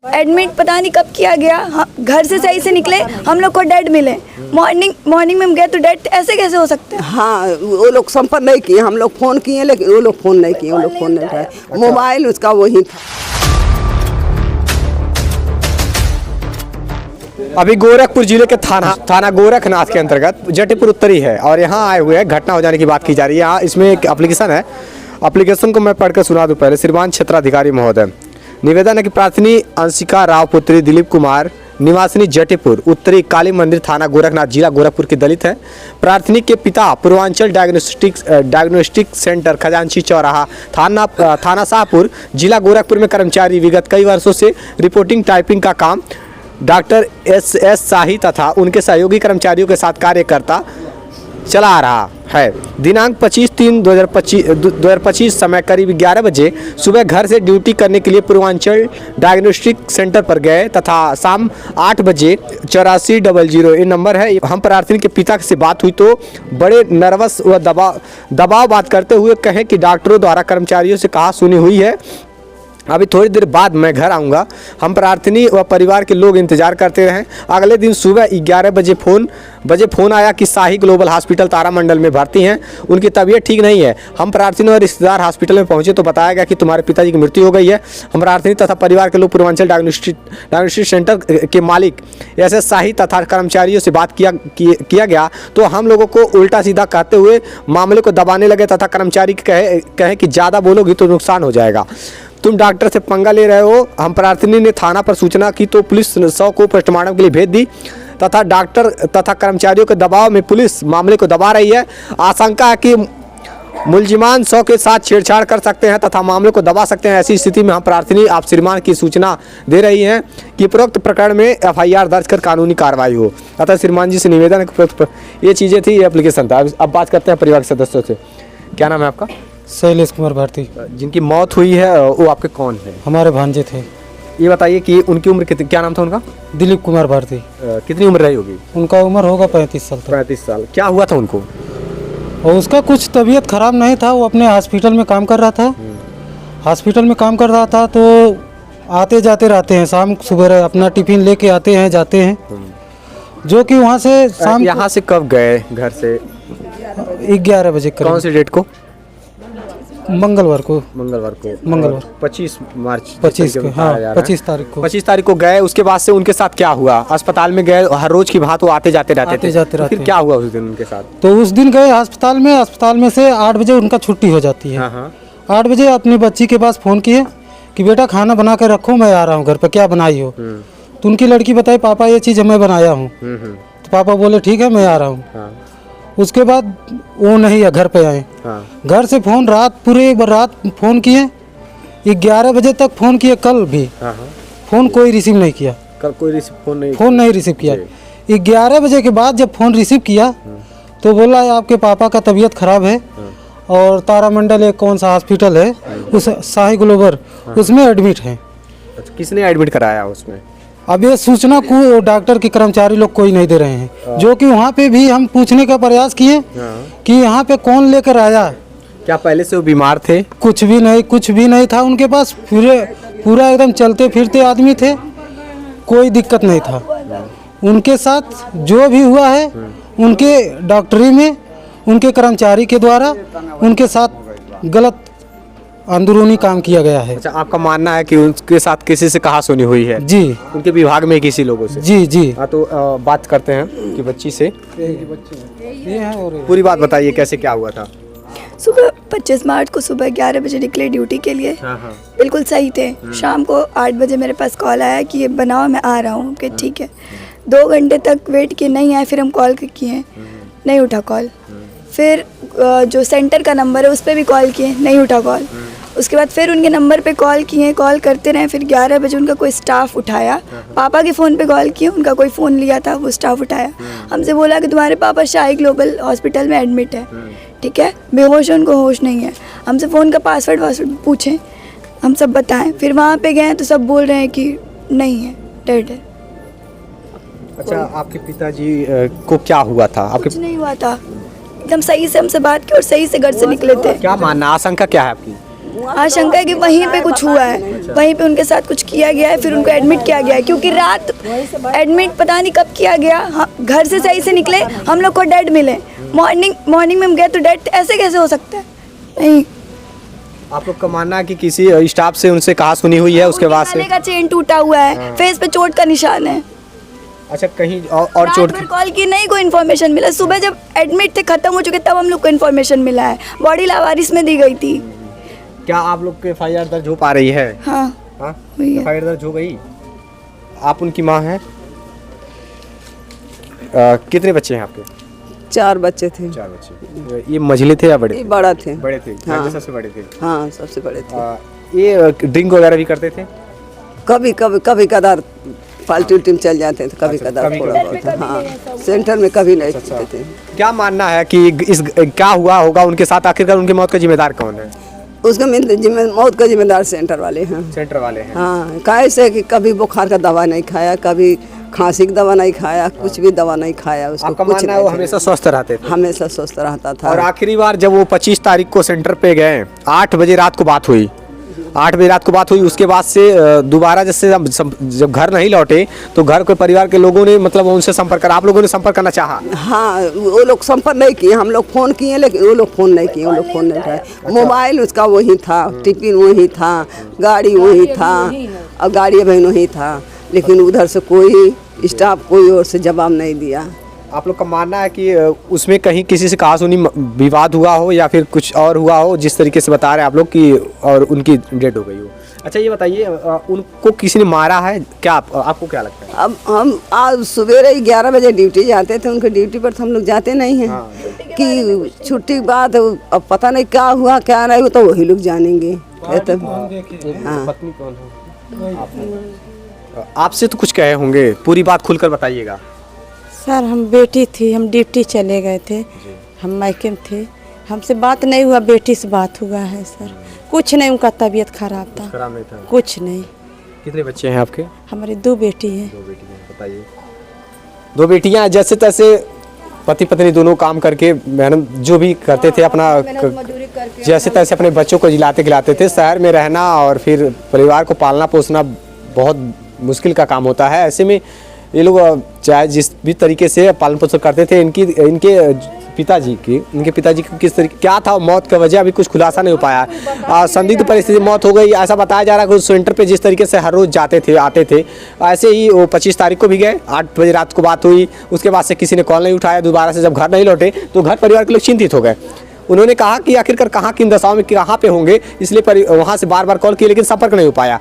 Admit पता नहीं कब किया गया, घर से सही से निकले, हम लोग को डेड मिले। मॉर्निंग में हम गए तो डेड, ऐसे कैसे हो सकते हैं? हाँ, वो लोग संपर्क नहीं किए, हम लोग फ़ोन किए लेकिन वो लोग फ़ोन नहीं किए, वो लोग फ़ोन नहीं उठाए। मोबाइल उसका वही था। अभी गोरखपुर जिले के थाना गोरखनाथ के अंतर्गत जटेपुर उत्तरी है और यहाँ आए हुए हैं। घटना हो जाने की बात की जा रही है। यहाँ इसमें एक एप्लीकेशन है, एप्लीकेशन को मैं पढ़कर सुना दूं पहले। श्रीमान क्षेत्राधिकारी महोदय, निवेदन है कि प्रार्थनी अंशिका राव पुत्री दिलीप कुमार निवासिनी जटेपुर उत्तरी काली मंदिर थाना गोरखनाथ जिला गोरखपुर की दलित है। प्रार्थनी के पिता पूर्वांचल डायग्नोस्टिक सेंटर खजांची चौराहा थाना शाहपुर जिला गोरखपुर में कर्मचारी, विगत कई वर्षों से रिपोर्टिंग टाइपिंग का काम डॉक्टर एस शाही तथा उनके सहयोगी कर्मचारियों के साथ कार्य करता चला आ रहा है। दिनांक 25/3/2025 समय करीब 11 बजे सुबह घर से ड्यूटी करने के लिए पूर्वांचल डायग्नोस्टिक सेंटर पर गए तथा शाम 8 बजे 8400 ये नंबर है। हम प्रार्थनी के पिता से बात हुई तो बड़े नर्वस व दबाव बात करते हुए कहें कि डॉक्टरों द्वारा कर्मचारियों से कहा सुनी हुई है, अभी थोड़ी देर बाद मैं घर आऊँगा। हम प्रार्थनी व परिवार के लोग इंतजार करते रहे। अगले दिन सुबह 11 बजे फ़ोन आया कि शाही ग्लोबल हॉस्पिटल तारामंडल में भर्ती हैं, उनकी तबीयत ठीक नहीं है। हम प्रार्थनी और रिश्तेदार हॉस्पिटल में पहुंचे तो बताया गया कि तुम्हारे पिताजी की मृत्यु हो गई है। हम प्रार्थनी तथा परिवार के लोग पूर्वांचल डायग्नोस्टिक सेंटर के मालिक एस शाही तथा कर्मचारियों से बात किया गया तो हम लोगों को उल्टा सीधा कहते हुए मामले को दबाने लगे तथा कर्मचारी कहे कि ज़्यादा बोलोगी तो नुकसान हो जाएगा, तुम डॉक्टर से पंगा ले रहे हो। हम प्रार्थनी ने थाना पर सूचना की तो पुलिस 100 को पोस्टमार्टम के लिए भेज दी तथा डॉक्टर तथा कर्मचारियों के दबाव में पुलिस मामले को दबा रही है। आशंका है कि मुलजिमान 100 के साथ छेड़छाड़ कर सकते हैं तथा मामले को दबा सकते हैं। ऐसी स्थिति में हम प्रार्थनी आप श्रीमान की सूचना दे रही हैं कि उपरोक्त प्रकरण में FIR दर्ज कर कानूनी कार्रवाई हो। अतः श्रीमान जी से निवेदन है कि ये चीज़ें थी, ये एप्लीकेशन था। अब बात करते हैं परिवार के सदस्यों से। क्या नाम है आपका? शैलेश कुमार भारती। जिनकी मौत हुई है वो आपके कौन है? हमारे भांजे थे। ये बताइए कि उनकी उम्र कितनी, क्या नाम था उनका? दिलीप कुमार भारती। कितनी उम्र रही होगी? उनका उम्र होगा 35 साल तक। 35 साल। क्या हुआ था उनको? और उसका कुछ तबीयत खराब नहीं था, वो अपने हॉस्पिटल में काम कर रहा था। हॉस्पिटल में काम कर रहा था तो आते जाते रहते हैं, शाम सुबह अपना टिफिन लेके आते हैं जाते हैं, जो कि वहाँ से शाम यहाँ से कब गए घर से? 11 बजे। कौन सी डेट को? मंगलवार को 25 मार्च 25 को, हाँ 25 तारीख को। 25 तारीख को गए। उसके बाद से उनके साथ क्या हुआ? अस्पताल में गए, हर रोज की बात वो आते जाते रहते थे। फिर क्या हुआ उस दिन उनके साथ? तो उस दिन गए अस्पताल में से 8 बजे उनका छुट्टी हो जाती है। 8 बजे अपनी बच्ची के पास फ़ोन किए कि बेटा खाना बना कर रखो, मैं आ रहा हूँ घर पर, क्या बनाई हो? तो उनकी लड़की बताई पापा ये चीज़ मैं बनाया हूँ। तो पापा बोले ठीक है मैं आ रहा हूँ। उसके बाद वो नहीं है, घर पे आए। घर से फ़ोन पूरे रात फ़ोन किए, 11 बजे तक फ़ोन किए। कल भी फ़ोन कोई रिसीव नहीं किया। कल कोई फ़ोन नहीं रिसीव किया। 11 बजे के बाद जब फ़ोन रिसीव किया तो बोला आपके पापा का तबीयत ख़राब है और तारामंडल एक कौन सा हॉस्पिटल है उस शाही ग्लोबल उसमें एडमिट है। किसने एडमिट कराया उसमें? अब ये सूचना को डॉक्टर के कर्मचारी लोग कोई नहीं दे रहे हैं, जो कि वहाँ पे भी हम पूछने का प्रयास किए कि यहाँ पे कौन लेकर आया। क्या पहले से वो बीमार थे? कुछ भी नहीं था उनके पास। पूरा एकदम चलते फिरते आदमी थे, कोई दिक्कत नहीं था उनके साथ। जो भी हुआ है उनके डॉक्टरी में उनके कर्मचारी के द्वारा उनके साथ गलत अंदरूनी काम किया गया है। अच्छा, आपका मानना है कि उनके साथ किसी से कहा सुनी हुई है? जी, उनके विभाग में किसी लोगों से? जी। हाँ, तो बात करते हैं कि बच्ची से। ये है और पूरी बात बताइए, कैसे क्या हुआ था? सुबह 25 मार्च को सुबह 11 बजे निकले ड्यूटी के लिए। बिल्कुल सही थे। शाम को 8 बजे मेरे पास कॉल आया कि ये बनाओ मैं आ रहा हूँ। कि ठीक है। 2 घंटे तक वेट किए, नहीं आए। फिर हम कॉल किए, नहीं उठा कॉल। फिर जो सेंटर का नंबर है उस पर भी कॉल किए, नहीं उठा कॉल। उसके बाद फिर उनके नंबर पे कॉल किए, कॉल करते रहे। फिर 11 बजे उनका कोई स्टाफ उठाया। पापा के फ़ोन पे कॉल किए, उनका कोई फ़ोन लिया था, वो स्टाफ उठाया। हमसे बोला कि तुम्हारे पापा शाही ग्लोबल हॉस्पिटल में एडमिट है। ठीक है, बेहोश है, उनको होश नहीं है। हमसे फ़ोन का पासवर्ड पूछें, हम सब बताएं। फिर वहाँ पे गए तो सब बोल रहे हैं कि नहीं है, डेड है। अच्छा, आपके पिताजी को क्या हुआ था? कुछ नहीं हुआ था, एकदम सही से हमसे बात की और सही से घर से निकले थे। क्या मानना, आशंका क्या है आपकी? आशंका है कि वहीं पे कुछ हुआ है, वहीं पे उनके साथ कुछ किया गया है, फिर उनको एडमिट किया गया है। क्योंकि रात एडमिट पता नहीं कब किया गया, घर से सही से निकले, हम लोग को डेड मिले, मॉर्निंग में हम गए तो डेड ऐसे कैसे हो सकता है? नहीं। आप लोग का मानना है कि किसी स्टाफ से उनसे कहा सुनी हुई है, उसके बाद से का चेन टूटा हुआ है, फेस पे चोट का निशान है। अच्छा, कहीं और चोट की कॉल की नहीं, कोई इन्फॉर्मेशन मिला। सुबह जब एडमिट थे, खत्म हो चुके, तब हम लोग को इन्फॉर्मेशन मिला है। बॉडी लावारिस में दी गई थी। क्या आप लोग के एफआईआर दर्ज हो पा रही है? हाँ, एफआईआर दर्ज हो गई। आप उनकी माँ हैं। कितने बच्चे हैं आपके? 4 बच्चे थे। 4 बच्चे। ये मझले थे या बड़े? ये बड़ा थे। बड़े थे। हाँ। सबसे बड़े थे। हाँ, सबसे बड़े थे। ये ड्रिंक वगैरह भी करते थे? कभी कदार पाल्टी उल्टी में चल जाते थे, कभी कदार थोड़ा बहुत। हाँ, सेंटर में कभी नहीं पीते थे। क्या मानना है कि इस क्या हुआ होगा उनके साथ? आखिरकार उनकी मौत का जिम्मेदार कौन है? उसका मौत का जिम्मेदार सेंटर वाले हैं। सेंटर वाले हैं। हाँ, कैसे कि कभी बुखार का दवा नहीं खाया, कभी खांसी की दवा नहीं खाया, कुछ भी दवा नहीं खाया। उसको आपका कुछ मानना है वो हमेशा स्वस्थ रहते थे? हमेशा स्वस्थ रहता था। और आखिरी बार जब वो 25 तारीख को सेंटर पे गए, 8 बजे रात को बात हुई। 8 बजे रात को बात हुई। उसके बाद से दोबारा जैसे जब घर नहीं लौटे तो घर के परिवार के लोगों ने मतलब उनसे संपर्क करा, आप लोगों ने संपर्क करना चाहा? हाँ, वो लोग संपर्क नहीं किए, हम लोग फ़ोन किए, लेकिन वो लोग फ़ोन नहीं किए, वो लोग फ़ोन नहीं उठाए। मोबाइल उसका वही था, टिफिन वही था, गाड़ी वही था, और गाड़ी बहन वही था, लेकिन उधर से कोई स्टाफ कोई और से जवाब नहीं दिया। आप लोग का मानना है कि उसमें कहीं किसी से कहा सुनी विवाद हुआ हो या फिर कुछ और हुआ हो, जिस तरीके से बता रहे हैं आप लोग कि और उनकी डेथ हो गई हो? अच्छा, ये बताइए, उनको किसी ने मारा है क्या? आपको क्या लगता है? अब हम आज सवेरे 11 बजे ड्यूटी जाते थे, उनके ड्यूटी पर तो हम लोग जाते नहीं हैं। हाँ। कि छुट्टी के बाद अब पता नहीं क्या हुआ क्या नहीं हुआ, तो वही लोग जानेंगे। आपसे तो कुछ कहे होंगे, पूरी बात खुलकर बताइएगा। सर, हम बेटी थी, हम ड्यूटी चले गए थे, हम मायके में थे, हमसे बात नहीं हुआ, बेटी से बात हुआ है सर। कुछ नहीं, उनका तबीयत खराब था। खराब नहीं था? कुछ नहीं। कितने बच्चे हैं आपके? हमारी 2 बेटी हैं। 2 बेटी हैं, बताइए। 2 बेटियां जैसे तैसे पति पत्नी दोनों काम करके मैडम जो भी करते थे अपना जैसे तैसे अपने बच्चों को जिलाते खिलाते थे। शहर में रहना और फिर परिवार को पालना पोसना बहुत मुश्किल का काम होता है। ऐसे में ये लोग चाहे जिस भी तरीके से पालन पोषण करते थे, इनके पिताजी की किस तरीके क्या था मौत का वजह अभी कुछ खुलासा नहीं हो पाया। संदिग्ध परिस्थिति मौत हो गई ऐसा बताया जा रहा है कि उस सेंटर पे जिस तरीके से हर रोज जाते थे आते थे, ऐसे ही वो 25 तारीख को भी गए। 8 बजे रात को बात हुई, उसके बाद से किसी ने कॉल नहीं उठाया। दोबारा से जब घर नहीं लौटे तो घर परिवार के लोग चिंतित हो गए। उन्होंने कहा कि आखिरकार कहाँ किन दशाओं में कहाँ पे होंगे, इसलिए वहाँ से बार बार कॉल किए लेकिन संपर्क नहीं हो पाया।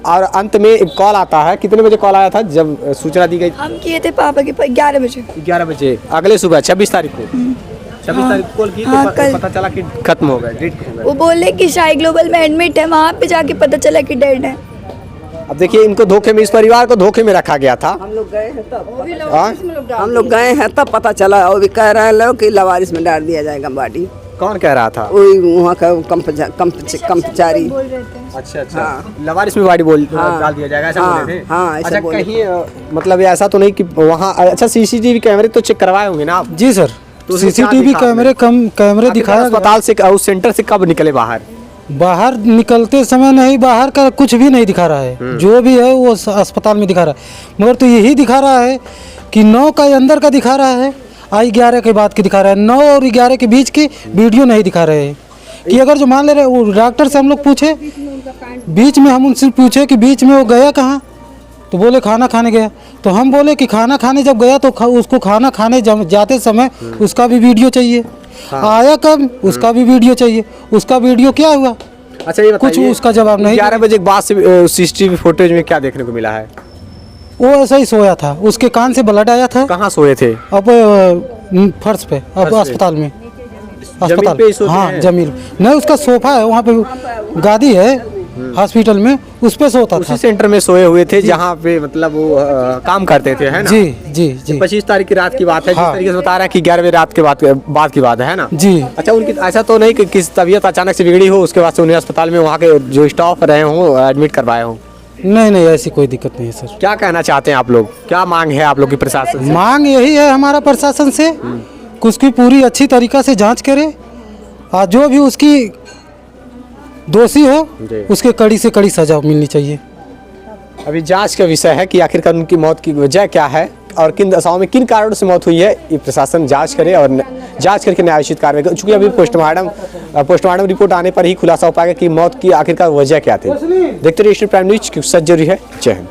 और अंत में एक कॉल आता है। कितने बजे कॉल आया था जब सूचना दी गई? हम किए थे पापा के 11 बजे। 11 बजे अगले सुबह 26 तारीख को 26 तारीख को कॉल की तो पता चला कि खत्म हो गए, डेड हो गए। वो बोले कि शाही ग्लोबल में एडमिट है, वहाँ पे जाके पता चला कि डेड है। अब देखिए, इनको धोखे में, इस परिवार को धोखे में रखा गया था। हम लोग गए हैं तब पता चला, और भी कह रहे हैं लोग कि लवारिस में डाल दिया जाएगा बॉडी। कौन कह रहा था? वही वहाँ का कर्मचारी। अच्छा। हाँ। लवारिस में बॉडी डाल दिया जाएगा ऐसा बोले थे? हाँ, ऐसा बोले। कहीं मतलब ऐसा तो नहीं कि वहाँ अच्छा सीसीटीवी कैमरे तो चेक करवाए होंगे ना आप? जी सर, सीसीटीवी कैमरे दिखाया। अस्पताल से उस सेंटर से कब निकले बाहर? बाहर निकलते समय नहीं, बाहर का कुछ भी नहीं दिखा रहा है। जो भी है वो अस्पताल में दिखा रहा है, मगर तो यही दिखा रहा है कि 9 का अंदर का दिखा रहा है, 11 के बाद की दिखा रहा है। 9 और 11 के बीच की वीडियो नहीं दिखा रहे हैं। कि अगर जो मान ले रहे वो डॉक्टर से हम लोग पूछे, बीच में हम उनसे पूछे कि बीच में वो गया कहाँ, तो बोले खाना खाने गया। तो हम बोले कि खाना खाने जब गया तो उसको खाना खाने जाते समय उसका भी वीडियो चाहिए। हाँ। आया कब, उसका भी वीडियो चाहिए। उसका वीडियो क्या हुआ? अच्छा, ये कुछ उसका जवाब नहीं। 11 बजे के बाद से सीसीटीवी फुटेज में क्या देखने को मिला है? वो ऐसा ही सोया था, उसके कान से ब्लड आया था। कहाँ सोए थे? अब फर्श पे, अब अस्पताल में। अस्पताल पे सोते हैं? हाँ, जमीन नहीं, उसका सोफा है वहाँ पे, गादी है हॉस्पिटल में, उस पे सोता था। उसी सेंटर में सोए हुए थे जहाँ पे मतलब वो काम करते थे, है ना? जी जी जी। 25 तारीख की रात की बात है। हाँ। जिस तरीके से बता रहा है कि 11 बजे रात के बाद की बात है ना? जी। अच्छा, उनकी ऐसा तो नहीं कि किसी तबीयत अचानक से बिगड़ी हो उसके बाद से उन्हें अस्पताल में वहाँ के जो स्टाफ रहे हों एडमिट करवाए हों? नहीं, ऐसी कोई दिक्कत नहीं है सर। क्या कहना चाहते हैं आप लोग? क्या मांग है आप लोग की प्रशासन से? मांग यही है हमारा प्रशासन से कि उसकी पूरी अच्छी तरीक़ा से जांच करे और जो भी उसकी दोषी हो जी। उसके कड़ी से कड़ी सजा मिलनी चाहिए। अभी जांच का विषय है कि आखिरकार उनकी मौत की वजह क्या है और किन दशाओं में किन कारणों से मौत हुई है, ये प्रशासन जांच करे और जांच करके न्यायोचित कार्रवाई करे। चूंकि अभी पोस्टमार्टम रिपोर्ट आने पर ही खुलासा हो पाएगा कि मौत की आखिरकार वजह क्या थी। देखते रहिए प्राइम न्यूज, क्योंकि सच जरूरी है। जय हिंद।